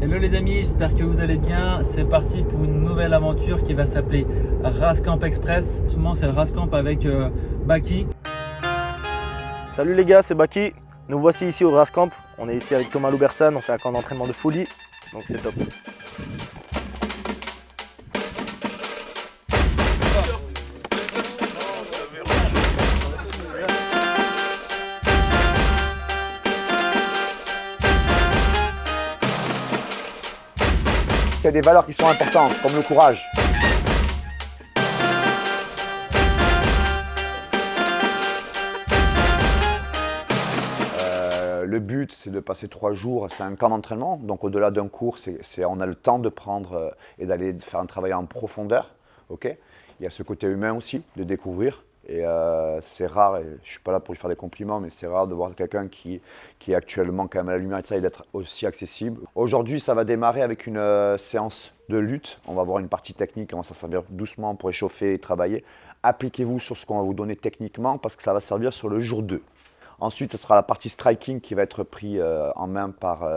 Hello les amis, j'espère que vous allez bien. C'est parti pour une nouvelle aventure qui va s'appeler Rascamp Express. En ce moment, c'est le Rascamp avec Baki. Salut les gars, c'est Baki. Nous voici ici au Rascamp. On est ici avec Thomas Loubersan. On fait un camp d'entraînement de folie. Donc c'est top. Il y a des valeurs qui sont importantes, comme le courage. Le but, c'est de passer 3 jours, c'est un camp d'entraînement. Donc au-delà d'un cours, on a le temps de prendre et d'aller faire un travail en profondeur. Okay, il y a ce côté humain aussi, de découvrir. Et c'est rare, et je ne suis pas là pour lui faire des compliments, mais c'est rare de voir quelqu'un qui est actuellement quand même à la lumière de ça et d'être aussi accessible. Aujourd'hui, ça va démarrer avec une séance de lutte. On va avoir une partie technique, on va s'en servir doucement pour échauffer et travailler. Appliquez-vous sur ce qu'on va vous donner techniquement parce que ça va servir sur le jour 2. Ensuite, ce sera la partie striking qui va être pris en main par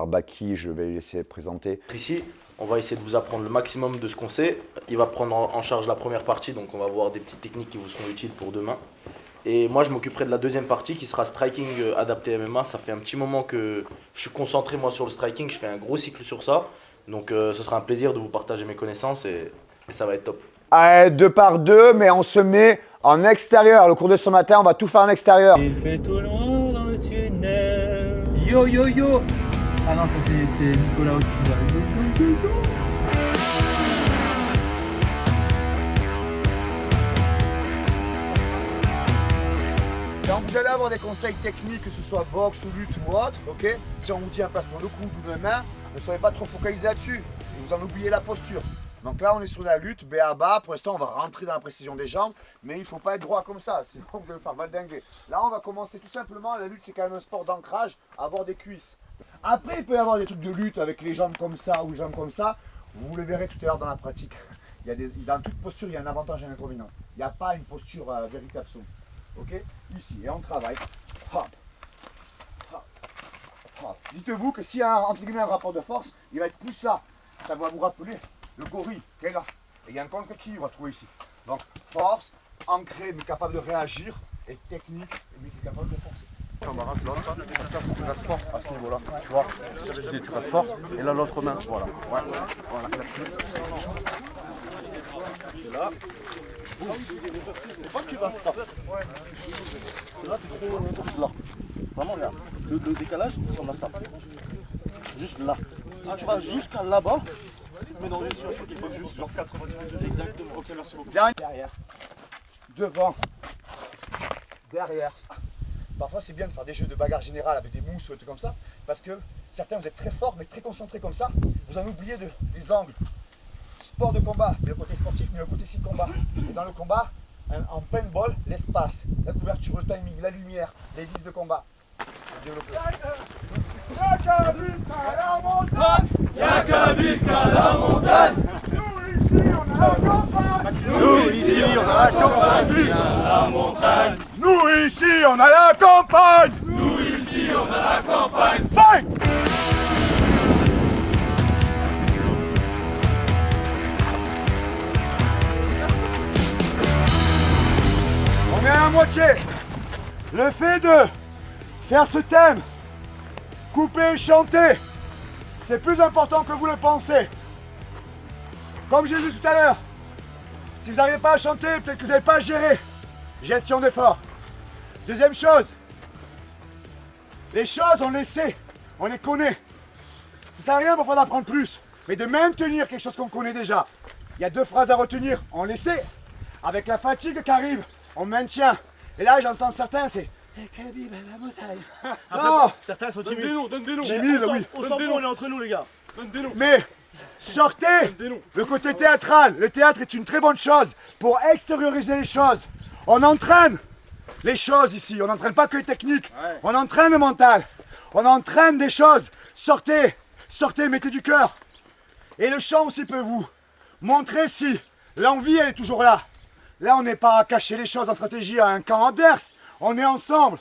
Baki. Je vais lui laisser présenter. Ici, on va essayer de vous apprendre le maximum de ce qu'on sait. Il va prendre en charge la première partie, donc on va voir des petites techniques qui vous seront utiles pour demain. Et moi, je m'occuperai de la deuxième partie qui sera striking adapté MMA. Ça fait un petit moment que je suis concentré moi sur le striking. Je fais un gros cycle sur ça. Donc ce sera un plaisir de vous partager mes connaissances et ça va être top. Allez, 2 par 2, mais on se met en extérieur. Le cours de ce matin, on va tout faire en extérieur. Il fait tout noir dans le tunnel. Yo yo yo. Ah non, ça c'est Nicolas qui va. Yo, yo, yo, yo. Quand vous allez avoir des conseils techniques, que ce soit boxe ou lutte ou autre, ok, si on vous dit un placement de coude ou de main, ne soyez pas trop focalisé là-dessus. Et vous en oubliez la posture. Donc là, on est sur la lutte, B à bas. Pour l'instant, on va rentrer dans la précision des jambes, mais il ne faut pas être droit comme ça, sinon vous allez faire valdinguer. Là, on va commencer tout simplement. La lutte, c'est quand même un sport d'ancrage, avoir des cuisses. Après, il peut y avoir des trucs de lutte avec les jambes comme ça ou les jambes comme ça. Vous le verrez tout à l'heure dans la pratique. Dans toute posture, il y a un avantage et un inconvénient. Il n'y a pas une posture véritable absolue. Ok, ici, et on travaille. Hop, hop, hop. Dites-vous que s'il y a entre guillemets un rapport de force, il va être plus ça. Ça va vous rappeler le gorille qui est là. Et il y a un contre-équilibre à trouver ici. Donc, force, ancré, mais capable de réagir, et technique, mais qui est capable de forcer. T'embarrasses l'autre, parce que faut que tu restes fort à ce niveau-là, tu vois. Tu restes fort, et là l'autre main, voilà. Ouais. Voilà. Et là, une fois que tu vas ça, là tu trouves un truc là. Vraiment là, le décalage, on a ça. Juste là. Si tu vas jusqu'à là-bas, tu te mets dans une situation qui fait juste genre 90 degrés. Exactement, ok, merci beaucoup. Derrière, devant, derrière. Parfois, c'est bien de faire des jeux de bagarre générale avec des mousses ou des trucs comme ça, parce que certains, vous êtes très forts, mais très concentrés comme ça, vous en oubliez les angles. Sport de combat, mais le côté sportif, mais le côté aussi combat. Et dans le combat, en paintball, l'espace, la couverture, le timing, la lumière, les vis de combat. Y'a qu'un but à la montagne. Y'a qu'un but à la montagne. Nous ici on a la campagne. Nous ici on a la campagne. La montagne. Nous ici on a la campagne. Nous ici on a la campagne. Fight! On est à moitié. Le fait de faire ce thème, couper et chanter, c'est plus important que vous le pensez. Comme j'ai dit tout à l'heure, si vous n'arrivez pas à chanter, peut-être que vous n'avez pas à gérer. Gestion d'effort. Deuxième chose, les choses, on les sait, on les connaît. Ça ne sert à rien parfois d'apprendre plus, mais de maintenir quelque chose qu'on connaît déjà. Il y a 2 phrases à retenir, on les sait. Avec la fatigue qui arrive, on maintient. Et là, j'entends certains, c'est Khabib à la montagne. Non, Certains sont timides. Donne des noms. Timide, oui. On s'en fout, on est entre nous les gars. Donne des noms. Mais sortez le côté théâtral. Le théâtre est une très bonne chose pour extérioriser les choses. On entraîne les choses ici. On n'entraîne pas que les techniques. On entraîne le mental. On entraîne des choses. Sortez, mettez du cœur. Et le chant aussi peut vous montrer si l'envie elle est toujours là. Là, on n'est pas à cacher les choses en stratégie à un camp adverse. On est ensemble.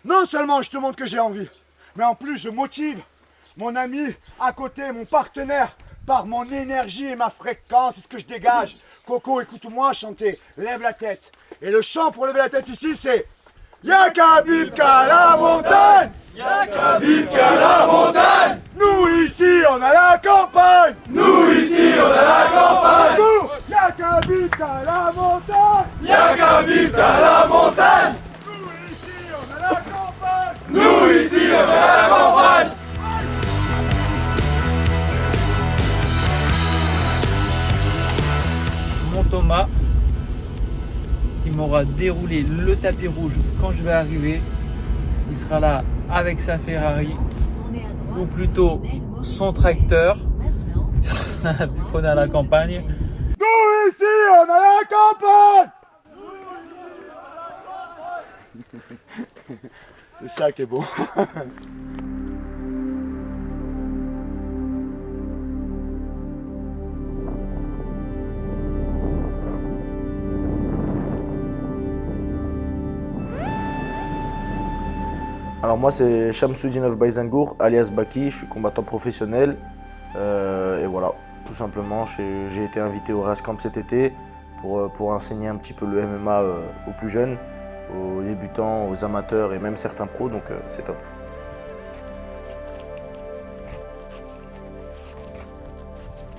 Non seulement je te montre que j'ai envie, mais en plus je motive mon ami à côté, mon partenaire, par mon énergie et ma fréquence, c'est ce que je dégage. Coco, écoute-moi chanter, lève la tête. Et le chant pour lever la tête ici, c'est Y'a qu'à vivre qu'à la montagne. Y'a qu'à vivre qu'à la montagne. Nous ici, on a la campagne. Nous ici, on a la campagne. Nous, y'a qu'à vivre qu'à la montagne. Y'a qu'à vivre qu'à la montagne. Nous ici, on a la campagne. Nous ici, on a la campagne. Mon Thomas qui m'aura déroulé le tapis rouge quand je vais arriver. Il sera là avec sa Ferrari ou plutôt son tracteur. Vu qu'on est à la campagne. Nous ici, on a la campagne. C'est ça qui est beau. Alors moi c'est Shamsuddinov Bayzangour, alias Baki, je suis combattant professionnel. Et voilà, tout simplement, j'ai été invité au Rascamp cet été pour enseigner un petit peu le MMA aux plus jeunes, aux débutants, aux amateurs et même certains pros, donc c'est top.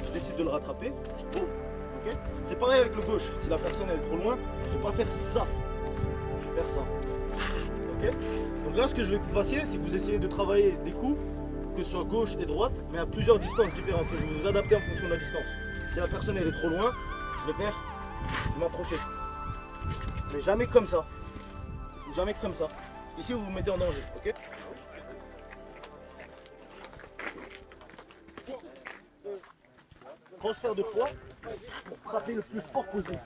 Je décide de le rattraper, boum, ok. C'est pareil avec le gauche, si la personne elle est trop loin, je vais pas faire ça, je vais faire ça, ok. Donc là ce que je veux que vous fassiez, c'est que vous essayez de travailler des coups, que ce soit gauche et droite, mais à plusieurs distances différentes, que vous vous adaptez en fonction de la distance. Si la personne elle est trop loin, je vais m'approcher, mais jamais comme ça, jamais comme ça. Ici vous vous mettez en danger, ok. Transfert de poids pour frapper le plus fort possible.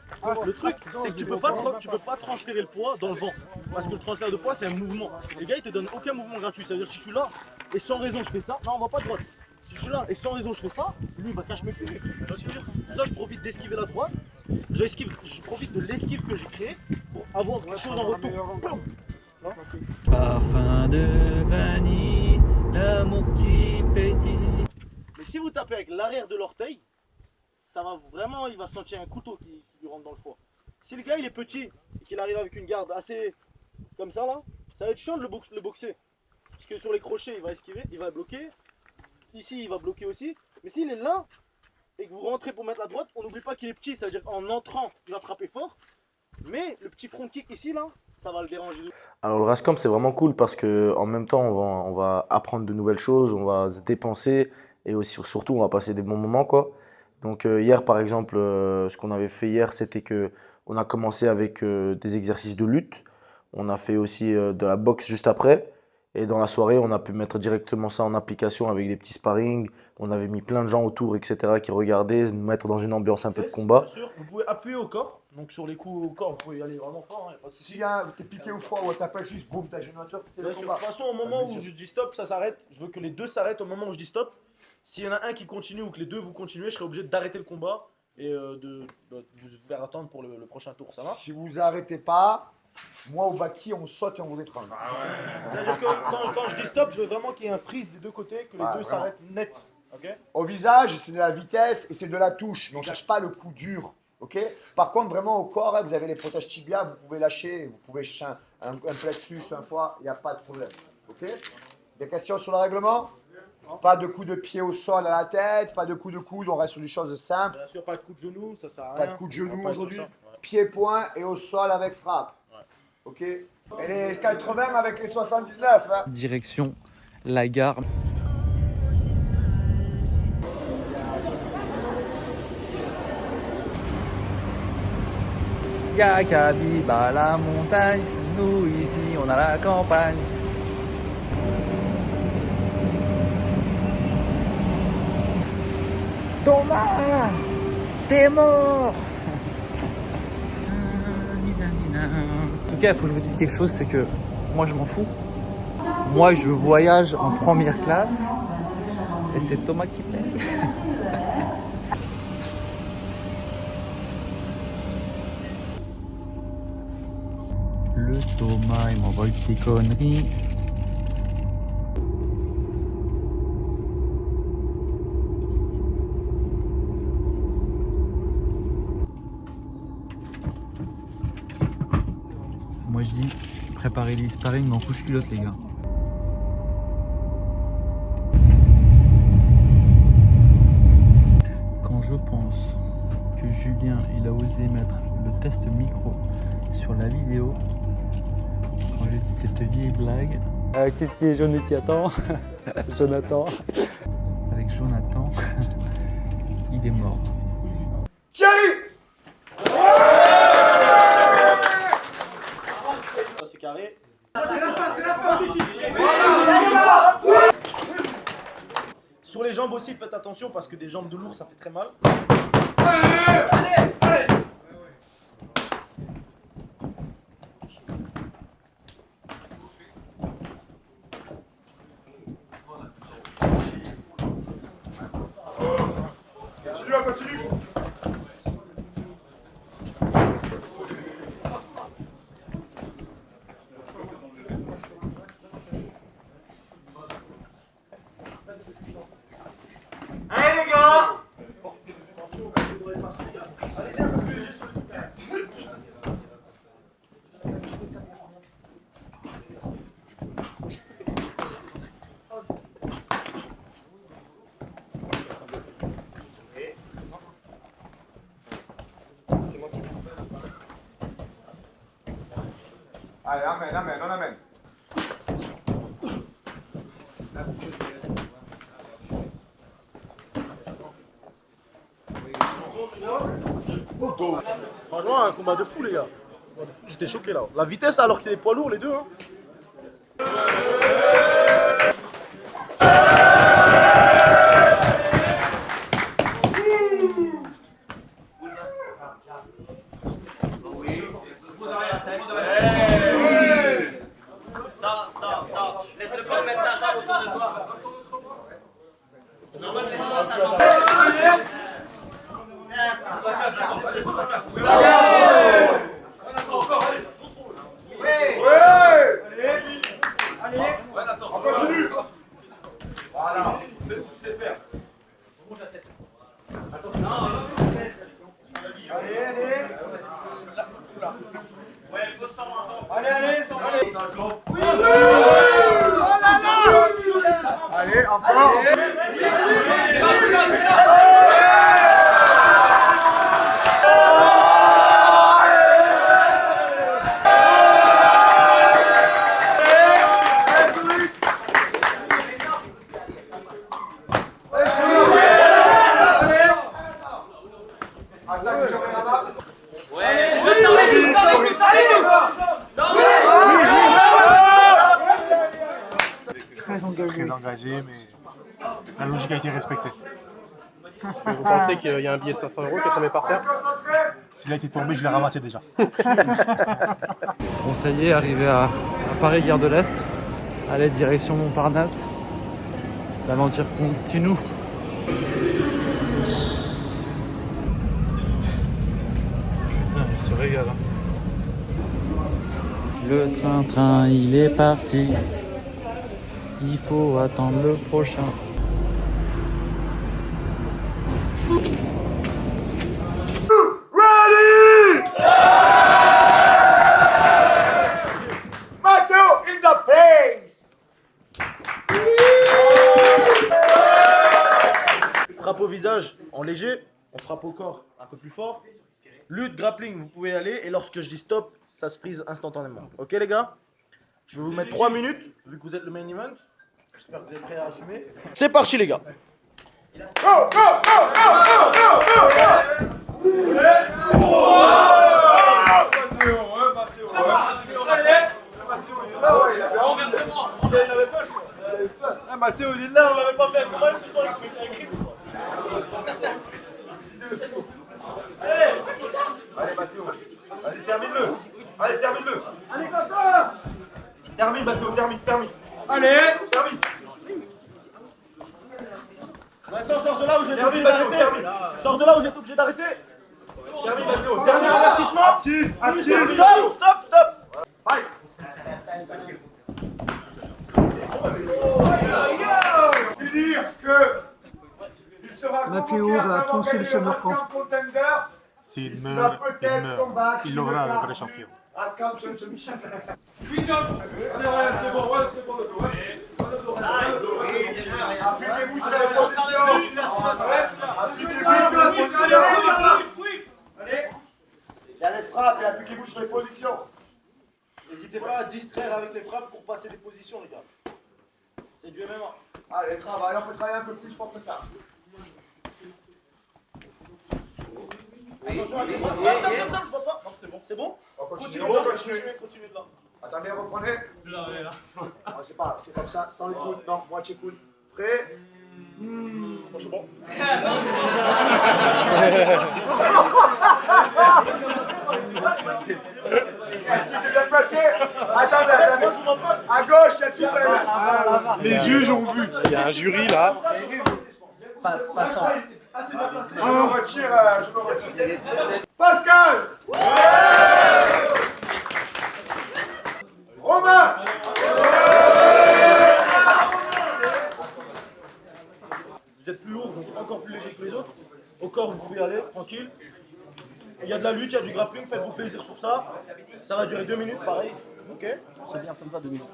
Le truc, c'est que tu peux pas transférer le poids dans le vent. Parce que le transfert de poids, c'est un mouvement. Les gars, ils te donnent aucun mouvement gratuit. Ça veut dire si je suis là et sans raison je fais ça, non, on va pas de droite. Si je suis là et sans raison je fais ça, lui il va cacher mes fumées. Tu vois ce que je veux dire ? Pour ça, je profite d'esquiver la droite. Je profite de l'esquive que j'ai créée pour avoir quelque chose en retour. Boum. Parfum de vanille, l'amour qui pétille. Mais si vous tapez avec l'arrière de l'orteil, ça va vraiment, il va sentir un couteau qui lui rentre dans le foie. Si le gars il est petit et qu'il arrive avec une garde assez comme ça là, ça va être chiant de le boxer. Parce que sur les crochets il va esquiver, il va bloquer. Ici il va bloquer aussi. Mais s'il est là et que vous rentrez pour mettre la droite, on n'oublie pas qu'il est petit, ça veut dire qu'en entrant il va frapper fort. Mais le petit front kick ici là, ça va le déranger. Alors le Rascamp c'est vraiment cool parce qu'en même temps on va apprendre de nouvelles choses, on va se dépenser et aussi, surtout on va passer des bons moments quoi. Donc hier par exemple, ce qu'on avait fait hier c'était que on a commencé avec des exercices de lutte, on a fait aussi de la boxe juste après et dans la soirée on a pu mettre directement ça en application avec des petits sparring, on avait mis plein de gens autour etc. qui regardaient, nous mettre dans une ambiance un peu de combat. Bien sûr, vous pouvez appuyer au corps, donc sur les coups au corps vous pouvez y aller vraiment fort. Hein, Si t'es piqué au foie ou t'as pas juste boum, t'as génoteur, c'est le de combat. toute façon, au moment où je dis stop, ça s'arrête. Je veux que les deux s'arrêtent au moment où je dis stop. S'il y en a un qui continue ou que les deux vous continuez, je serai obligé d'arrêter le combat et de vous faire attendre pour le prochain tour. Ça va ? Si vous arrêtez pas, moi au Baki, on saute et on vous étrangle. C'est-à-dire que quand je dis stop, je veux vraiment qu'il y ait un freeze des deux côtés, que les deux s'arrêtent net. Okay ? Au visage, c'est de la vitesse et c'est de la touche. Mais on ne cherche pas le coup dur. Okay. Par contre, vraiment au corps, hein, vous avez les protèges tibia, vous pouvez lâcher, vous pouvez chercher un plexus, un foie, il n'y a pas de problème. Okay. Des questions sur le règlement ? Pas de coup de pied au sol à la tête, pas de coup de coude, on reste sur des choses simples. Bien sûr, pas de coup de genou, ça sert à rien. Pas de coup de genou Pas aujourd'hui. sur ça, ouais. Pied-point et au sol avec frappe. Ok. Et les 80 avec les 79. Hein. Direction la gare. Y'a qu'à vivre à la montagne, nous ici on a la campagne. Thomas, t'es mort. En tout cas, il faut que je vous dise quelque chose, c'est que moi je m'en fous. Moi je voyage en première classe et c'est Thomas qui paye. Le Thomas, il m'envoie des conneries. préparer les sparring en couche culotte les gars. Quand je pense que Julien il a osé mettre le test micro sur la vidéo, quand j'ai dit cette vieille blague. Qu'est-ce qui est jaune et qui attend? Jonathan. Avec Jonathan, il est mort. Thierry! C'est carré. Sur les jambes aussi, faites attention parce que des jambes de lourd, ça fait très mal. Continue. Allez les gars! Allez, amène, on amène. Franchement, un combat de fou, les gars. J'étais choqué là. La vitesse alors que c'est des poids lourds, les deux. Hein. Laisse-le pas mettre ça autour de toi. On continue. Voilà, fais ce que tu sais faire. Remonte la tête. Allez, encore. Attaque du caméraman. Très engagé, mais la logique a été respectée. Vous pensez qu'il y a un billet de 500 € qui est tombé par terre? S'il a été tombé, je l'ai ramassé déjà. Bon ça y est, arrivé à Paris Gare de l'Est. Allez, direction Montparnasse. L'aventure continue. Putain, il se régale. Le train-train, il est parti. Il faut attendre le prochain. Ready! Matteo in the pace! Frappe au visage en léger, on frappe au corps un peu plus fort. Lutte, grappling, vous pouvez y aller. Et lorsque je dis stop, ça se freeze instantanément. Ok les gars? Je vais vous mettre 3 minutes, vu que vous êtes le main event. J'espère que vous êtes prêts à assumer. C'est parti les gars. Go, go, go, go, go, go, go! Ah ouais, il avait envie. Il avait faim, je crois. Il avait faim. Ah, Mathéo, il est là, on l'avait pas fait. Comment ce soir il fait écrit? Allez Mathéo, allez termine-le. Allez termine-le. Allez Quentin. Termine Mathéo, termine. Allez, termine. Vincent, sors de là où j'ai été obligé d'arrêter. Sors de là où j'ai été obligé d'arrêter. Termine Mathéo, dernier avertissement. Actif, actif. Stop. Dire que il sera Mathéo va poncer le Summer Camp. contender. S'il Il sera meurt, peut-être combattre il sur aura le le vrai carte champion. Askam, je Michel. Allez, Ryan, c'est bon, ouais, c'est bon, le dos. Appliquez-vous sur les positions. Appliquez-vous sur les positions. Il y a les frappes et appliquez-vous sur les positions. N'hésitez pas à distraire avec les frappes pour passer des positions, les gars. C'est du MMA. Allez, travaille, on peut travailler un peu plus fort que ça. Attention avec les frappes. Stop, je vois pas. Non, c'est bon. C'est bon? On continue, Continuez de là. Attendez, reprenez. Ah, c'est pas, c'est comme ça, sans les coudes, non, moitié coude. Prêt? Moi, je suis bon. Est-ce qu'il est bien placé? Attendez. À gauche, il y a tout à Les juges ont vu. Il y a un jury là. Je me retire. Pascal! Romain! Vous êtes plus lourd, donc encore plus léger que les autres. Au corps, vous pouvez aller, tranquille. Il y a de la lutte, il y a du grappling, faites-vous plaisir sur ça. Ça va durer 2 minutes, pareil. Ok? C'est bien, ça me va 2 minutes.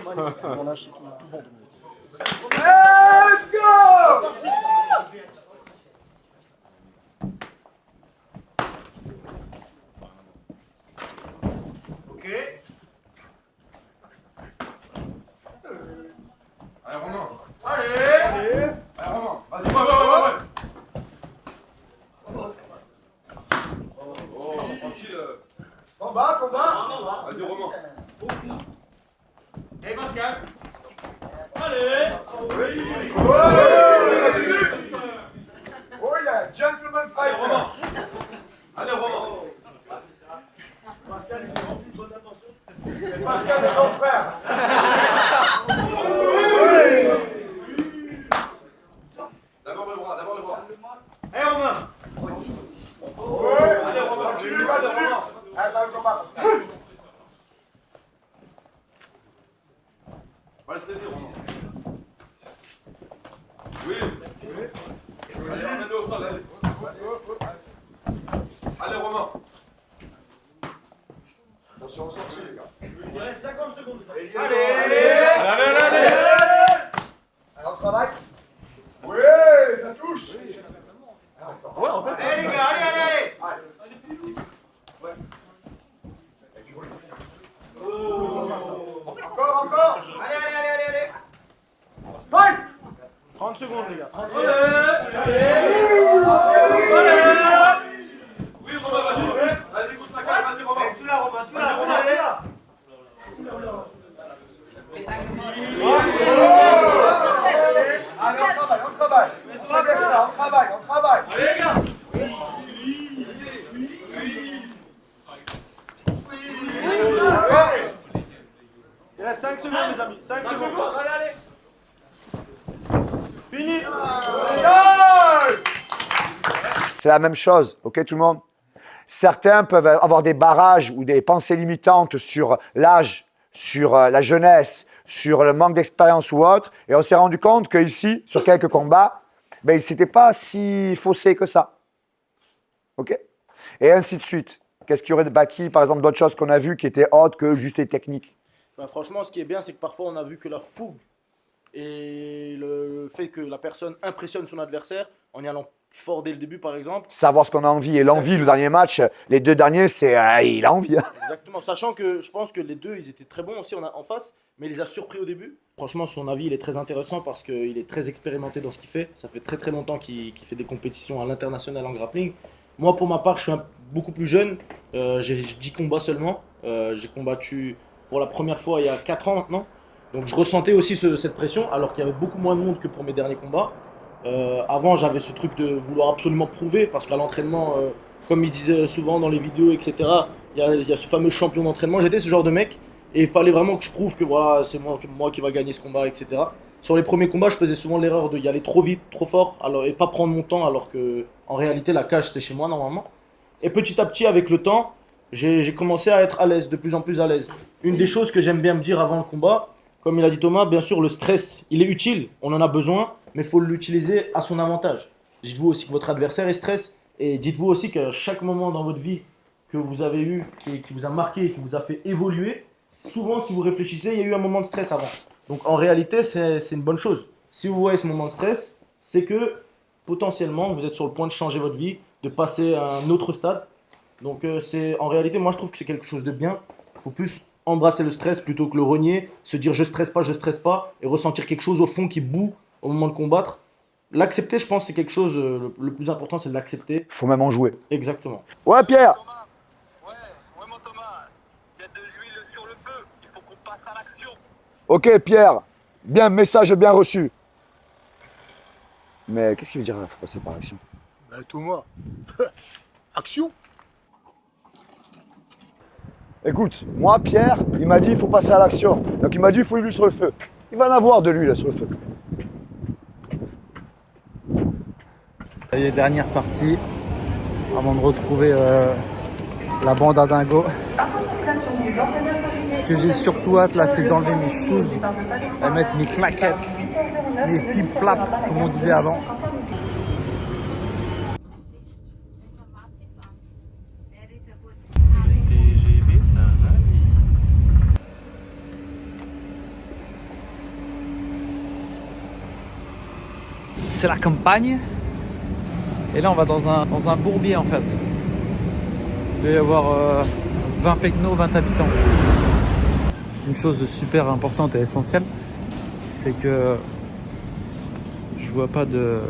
Magnifique, on lâche, c'est tout bon 2 minutes. Let's go! Ok. Allez, Romain. Allez, Romain. Vas-y, ouais. Oh, tranquille. Combat. Vas-y, Romain. Et Pascal. Allez. Oh yeah, gentleman fighter. Allez, Romain. Pascal, il est une bonne attention. C'est Pascal le grand frère. D'abord le bras. Eh Romain. Ouais. Allez, Romain. Continue. Ah, ça va le combat, Pascal. Va le saisir, Romain. Oui. Allez, emmène-le au sol, allez. Allez, Romain. Attention au sorti, les gars. Il reste 50 secondes. Allez. Alors, on travaille. Oui, ça touche. Ouais, en fait. Allez les gars, allez. Encore. Allez. Fight! 30 secondes, les gars. 30 secondes. Oui, Romain, vas-y, pousse la carte, vas-y, Romain. Tu l'as Romain, tu l'as. Allez, on travaille. On baisse là, on travaille. Allez, les gars. Il reste 5 secondes, les amis. 5 secondes. Allez. Fini. C'est la même chose, ok tout le monde? Certains peuvent avoir des barrages ou des pensées limitantes sur l'âge, sur la jeunesse, sur le manque d'expérience ou autre. Et on s'est rendu compte qu'ici, sur quelques combats, ben, c'était pas si faussé que ça. Ok? Et ainsi de suite. Qu'est-ce qu'il y aurait de Baki, par exemple, d'autres choses qu'on a vues qui étaient autres que juste les techniques? Bah, franchement, ce qui est bien, c'est que parfois on a vu que la fougue et le fait que la personne impressionne son adversaire en y allant fort dès le début, par exemple. Savoir ce qu'on a envie. Et l'envie, le dernier match, les deux derniers, c'est il a envie. Exactement, sachant que je pense que les deux, ils étaient très bons aussi en face, mais il les a surpris au début. Franchement, son avis, il est très intéressant parce qu'il est très expérimenté dans ce qu'il fait. Ça fait très très longtemps qu'il fait des compétitions à l'international en grappling. Moi, pour ma part, je suis beaucoup plus jeune. J'ai 10 combats seulement. J'ai combattu pour la première fois il y a 4 ans maintenant. Donc je ressentais aussi cette pression, alors qu'il y avait beaucoup moins de monde que pour mes derniers combats. Avant, j'avais ce truc de vouloir absolument prouver, parce qu'à l'entraînement, comme il disait souvent dans les vidéos, etc., il y a ce fameux champion d'entraînement. J'étais ce genre de mec, et il fallait vraiment que je prouve que voilà, c'est moi qui va gagner ce combat, etc. Sur les premiers combats, je faisais souvent l'erreur d'y aller trop vite, trop fort, et pas prendre mon temps, alors que en réalité, la cage, c'était chez moi normalement. Et petit à petit, avec le temps, j'ai commencé à être à l'aise, de plus en plus à l'aise. Une des choses que j'aime bien me dire avant le combat, comme il a dit Thomas, bien sûr, le stress, il est utile, on en a besoin, mais il faut l'utiliser à son avantage. Dites-vous aussi que votre adversaire est stress, et dites-vous aussi qu'à chaque moment dans votre vie que vous avez eu, qui vous a marqué, qui vous a fait évoluer, souvent, si vous réfléchissez, il y a eu un moment de stress avant. Donc en réalité, c'est une bonne chose. Si vous voyez ce moment de stress, c'est que potentiellement, vous êtes sur le point de changer votre vie, de passer à un autre stade. Donc en réalité, moi je trouve que c'est quelque chose de bien. Il faut plus embrasser le stress plutôt que le renier, se dire je stresse pas, et ressentir quelque chose au fond qui boue au moment de combattre. L'accepter, je pense, c'est quelque chose, le plus important, c'est de l'accepter. Faut même en jouer. Exactement. Ouais, Pierre. Ouais, mon Thomas, il y a de l'huile sur le feu. Il faut qu'on passe à l'action. Ok, Pierre. Bien, message bien reçu. Mais qu'est-ce qu'il veut dire, faut passer par l'action? Ben, Thomas, action. Écoute, moi, Pierre, il m'a dit il faut passer à l'action. Donc il m'a dit il faut de l'huile sur le feu. Il va en avoir de l'huile sur le feu. Ça y est, dernière partie avant de retrouver la bande à Dingo. Ce que j'ai surtout hâte là, c'est d'enlever mes shoes, de mettre mes claquettes, mes flip-flaps, comme on disait avant. Le TGV, ça va vite. C'est la campagne. Et là, on va dans un bourbier en fait. Il doit y avoir 20 pecnos, 20 habitants. Une chose de super importante et essentielle, c'est que je vois pas de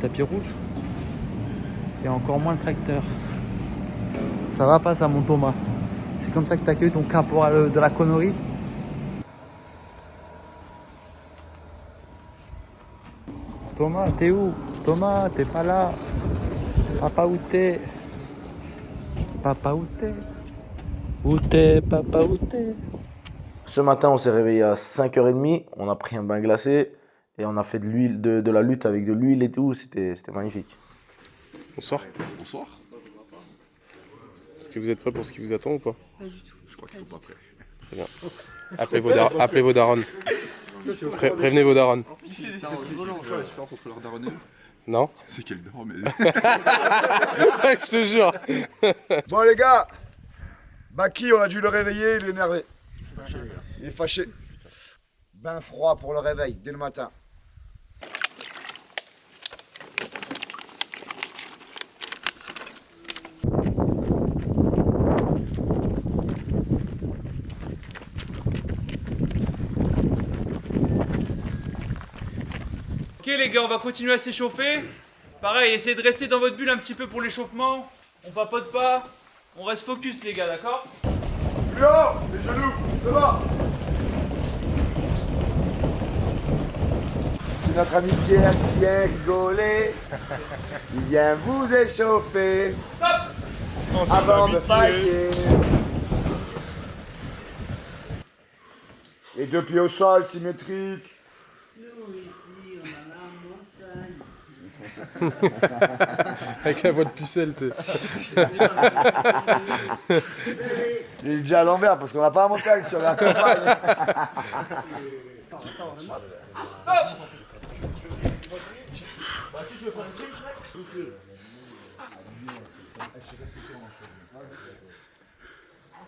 tapis rouge et encore moins le tracteur. Ça va pas ça, mon Thomas. C'est comme ça que tu accueilles ton caporal de la connerie. Thomas, t'es où? Thomas, t'es pas là. Papa, où t'es? Papa, où t'es? Où t'es, papa, où t'es? Ce matin, on s'est réveillé à 5h30, on a pris un bain glacé et on a fait de l'huile, de la lutte avec de l'huile et tout, c'était magnifique. Bonsoir. Bonsoir. Est-ce que vous êtes prêts pour ce qui vous attend ou pas? Pas du tout. Je crois qu'ils sont pas prêts. Très bien. Appelez vos darons. Prévenez vos darons. C'est quoi la différence entre leur daronne et eux? Non? C'est qu'elle dort, mais... Je te jure. Bon les gars, Baki, on a dû le réveiller, il est énervé. Il est fâché. Bain froid pour le réveil, dès le matin. Ok les gars, on va continuer à s'échauffer. Pareil, essayez de rester dans votre bulle un petit peu pour l'échauffement. On papote pas. On reste focus les gars, d'accord? Plus haut, les genoux, devant. C'est notre ami Pierre qui vient rigoler. Il vient vous échauffer. Avant de fighter. Les deux pieds au sol, symétriques. Nous, ici, on a la montagne. Avec la voix de pucelle, tu sais. Il est déjà à l'envers parce qu'on n'a pas la montagne sur la campagne.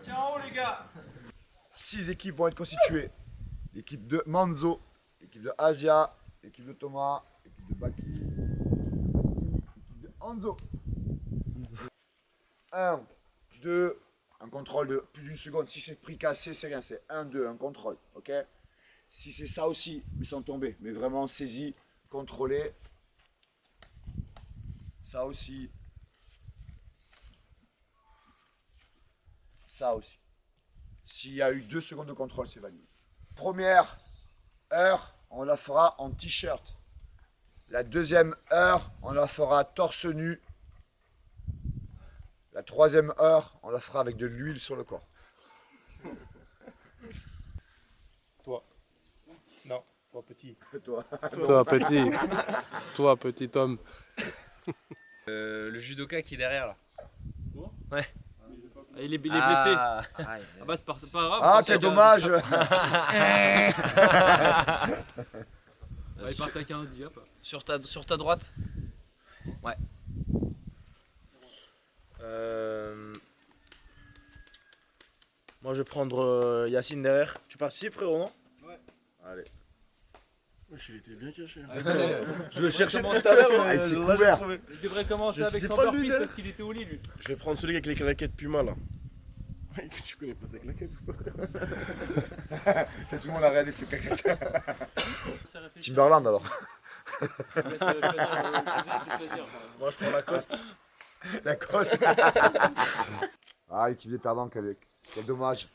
Tiens en haut les gars. 6 équipes vont être constituées. L'équipe de Manzo, l'équipe de Asia, l'équipe de Thomas, l'équipe de Baki, l'équipe de Anzo. 1, 2, un contrôle de plus d'une seconde. Si c'est pris cassé, c'est rien. C'est 1, 2, un contrôle. Ok. Si c'est ça aussi, mais sans tomber, mais vraiment saisi, contrôlé. Ça aussi. Ça aussi. S'il y a eu 2 secondes de contrôle, c'est validé. Première heure, on la fera en t-shirt. La deuxième heure, on la fera torse nu. La troisième heure, on la fera avec de l'huile sur le corps. Toi. Non, toi petit. Toi. Toi petit. Toi petit homme. Le judoka qui est derrière là. Ouais. Il est blessé. Ah bah c'est pas grave. Ah, quel dommage. Il part avec un handicap. Sur ta droite. Ouais. Moi, je vais prendre Yacine derrière. Tu participes, frérot, non? Ouais. Allez. Il était bien caché. Je le cherchais tout à l'heure. c'est couvert. Je devrais commencer Je avec sais son pas burpees lui, là. parce qu'il était au lit lui. Je vais prendre celui avec les claquettes Puma là. Que tu connais pas tes claquettes ou quoi? Tout le monde a regardé ses cacahuètes. Timberland alors. Moi, je prends la coste. La cosse. Ah, l'équipe des perdants, quel dommage.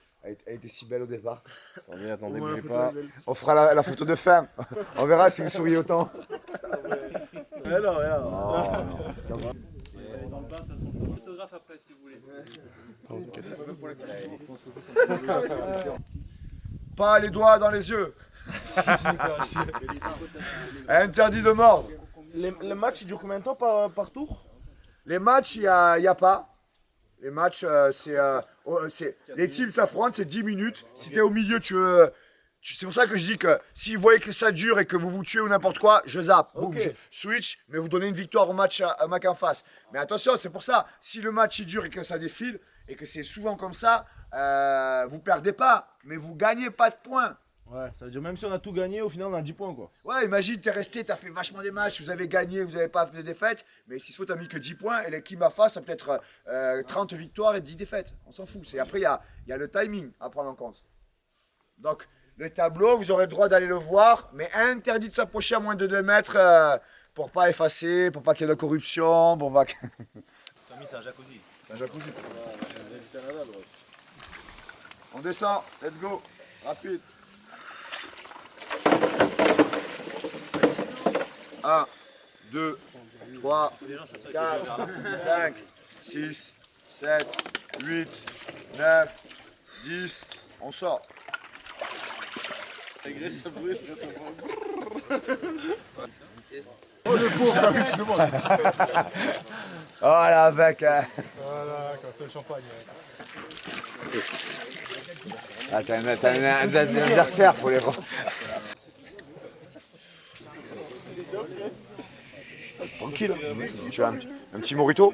Elle était si belle au départ. Attendez, bougez pas. On fera la photo de fin. On verra si vous souriez autant. Mais non. Photographe après si vous voulez. Pas les doigts dans les yeux. Interdit de mordre. Le match, il dure combien de temps par tour? Les matchs, il n'y a pas. Les matchs, les teams s'affrontent, c'est 10 minutes. Si tu es au milieu, c'est pour ça que je dis que si vous voyez que ça dure et que vous vous tuez ou n'importe quoi, je zappe. Boum, Ok. je switch, mais vous donnez une victoire au match en face. Mais attention, c'est pour ça, si le match il dure et que ça défile, et que c'est souvent comme ça, vous perdez pas, mais vous gagnez pas de points. Ouais, ça veut dire même si on a tout gagné, au final on a 10 points quoi. Ouais, imagine, t'es resté, t'as fait vachement des matchs, vous avez gagné, vous n'avez pas fait de défaites, mais s'il se faut, t'as mis que 10 points, et l'équipe en face, ça peut être 30 victoires et 10 défaites. On s'en fout. Après, il y a le timing à prendre en compte. Donc, le tableau, vous aurez le droit d'aller le voir, mais interdit de s'approcher à moins de 2 mètres pour pas effacer, pour pas qu'il y ait de corruption, pour pas que... T'as mis, c'est un jacuzzi. C'est un jacuzzi. On descend, let's go, rapide. 1, 2, 3, 4, 5, 6, 7, 8, 9, 10, on sort. Oh le pauvre. Oh là avec Voilà, comme ça le champagne. Ah, t'as un adversaire, faut les rendre. Tranquille, tu as un petit morito.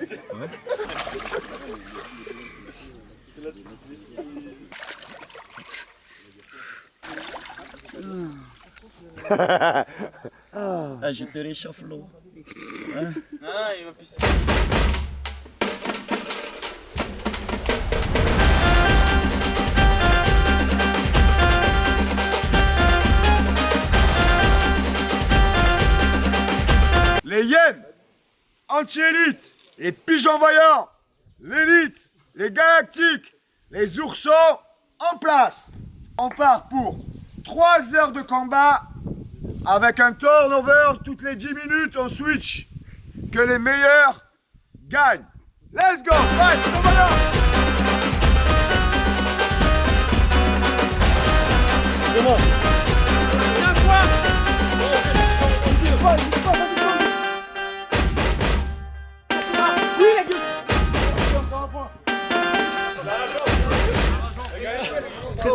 Ah, je te réchauffe l'eau. Ah, il va pisser. Les hyènes, anti-élites, les pigeons voyants, l'élite, les galactiques, les oursons, en place. On part pour 3 heures de combat avec un turnover toutes les 10 minutes, on switch. Que les meilleurs gagnent. Let's go, fight, pigeons voyants.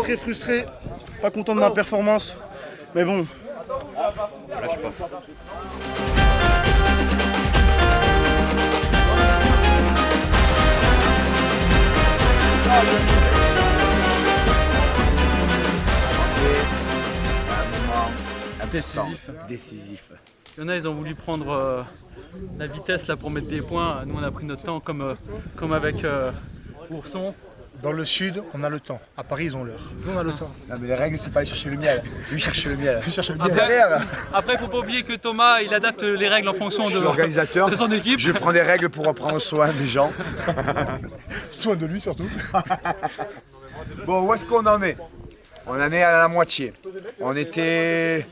Très frustré, pas content de ma performance, mais bon. Lâche pas. Décisif. Il y en a, ils ont voulu prendre la vitesse là pour mettre des points. Nous, on a pris notre temps comme avec Ourson. Dans le sud, on a le temps. À Paris, ils ont l'heure. Nous, on a le temps. Non mais les règles, c'est pas aller chercher le miel. Lui chercher le miel. Lui chercher le Ah, miel. derrière là. Après, il faut pas oublier que Thomas, il adapte les règles en fonction Je suis l'organisateur. de son équipe. Je prends des règles pour prendre soin des gens. Soin de lui surtout. Bon, où est-ce qu'on en est? On en est à la moitié. On était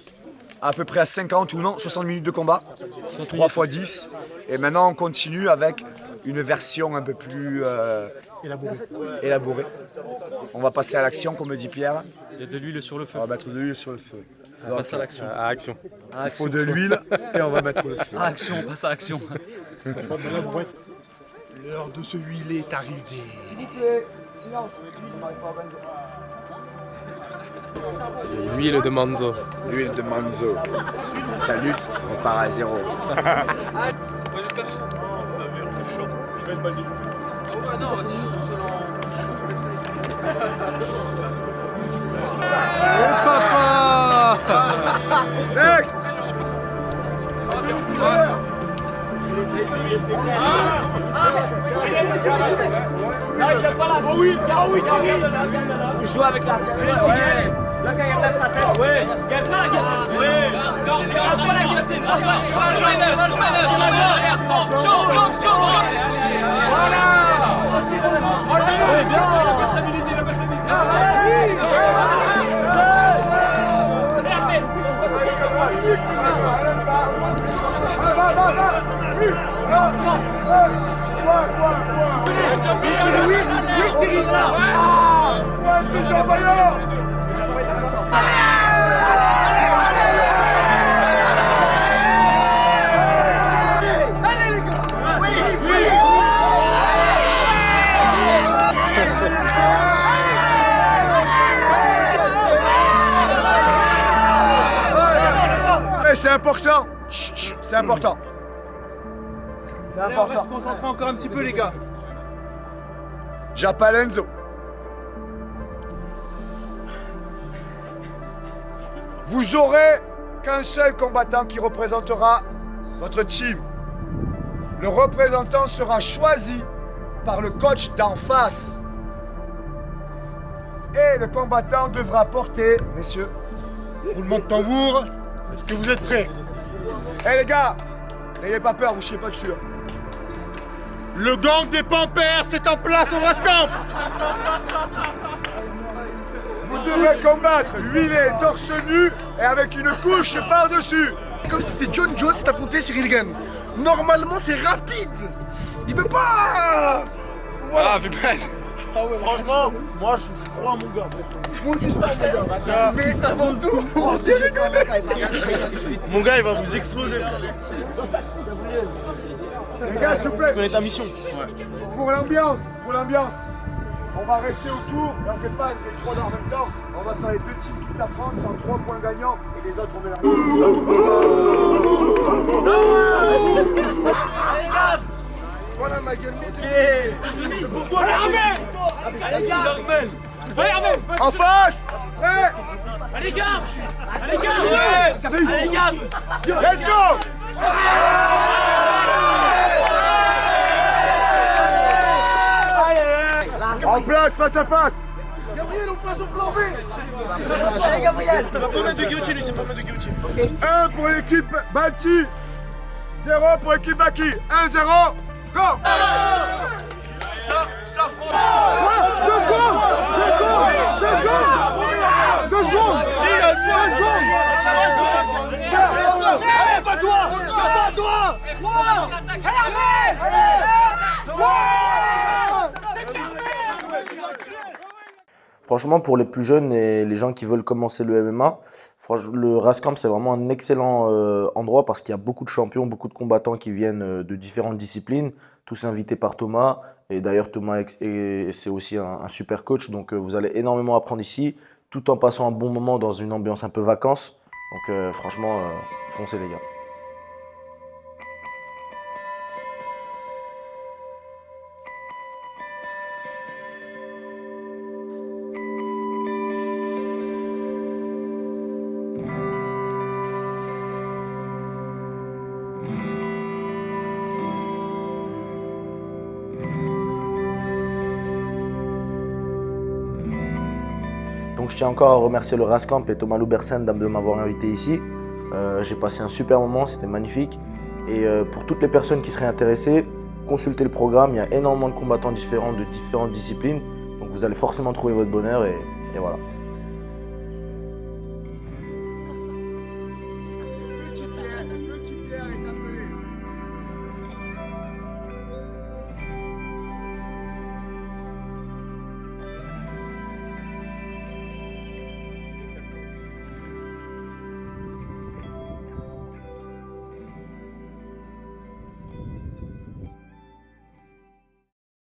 à peu près à 50 ou non, 60 minutes de combat. 3 x 10. Et maintenant, on continue avec une version un peu plus élaborée. On va passer à l'action, comme me dit Pierre. Il y a de l'huile sur le feu. On va mettre de l'huile sur le feu. On passe à l'action. À action. Il faut de l'huile et on va mettre le feu. À action, on passe à action. L'heure de se huiler est arrivée. S'il vous plaît, silence. L'huile de manzo. L'huile de manzo. Ta lutte repart à 0. Je vais être mal Next. Oh oui, Thierry. Il joue avec la tête. Ouais. Là, quand il relève sa tête, ouais. Gagne pas la guillotine. Ouais. Lâche pas la guillotine. Lâche pas. C'est important. Chut, c'est important. C'est Allez, on va important. se concentrer encore un petit peu, les gars. Japalenzo. Vous aurez qu'un seul combattant qui représentera votre team. Le représentant sera choisi par le coach d'en face. Et le combattant devra porter, messieurs, roulement de tambour. Est-ce que vous êtes prêts? Eh les gars, n'ayez pas peur, vous chiez pas dessus. Le gang des Pampers est en place au Rascamp. Vous devrez combattre huilé, torse nu et avec une couche par-dessus. Comme si c'était John Jones qui affrontait Cyril Gann. Normalement, c'est rapide. Il peut pas. Voilà. Ah, fais pas. Ah ouais, franchement, moi je crois à mon gars. Moi aussi je crois à mon gars. Mais avant tout, on s'est rigolé. Mon gars, il va vous exploser. Les gars, s'il vous plaît. Tu connais ta mission. Ouais. Pour l'ambiance, on va rester autour et on fait pas les trois en même temps. On va faire les deux teams qui s'affrontent, c'est en 3 points gagnants et les autres on met la Voilà ma gueule. En face. Prêt. Allez, gars. Allez, gars. Allez, gars. Let's go. En place, face à face. Gabriel, on passe au plan B. Allez, Gabriel. C'est pas mettre de guillotine, lui, c'est pas mettre de guillotine. 1 pour l'équipe Bati, 0 pour l'équipe Baki. 1-0, go. 2 secondes. 2 secondes. Pas toi. Pas toi. Franchement, pour les plus jeunes et les gens qui veulent commencer le MMA, le Rascamp, c'est vraiment un excellent endroit parce qu'il y a beaucoup de champions, beaucoup de combattants qui viennent de différentes disciplines, tous invités par Thomas. Et d'ailleurs, Thomas, c'est aussi un super coach, donc vous allez énormément apprendre ici, tout en passant un bon moment dans une ambiance un peu vacances. Donc franchement, foncez les gars. Donc je tiens encore à remercier le Rascamp et Thomas Loubersen de m'avoir invité ici. J'ai passé un super moment, c'était magnifique. Et pour toutes les personnes qui seraient intéressées, consultez le programme, il y a énormément de combattants différents de différentes disciplines. Donc vous allez forcément trouver votre bonheur et voilà.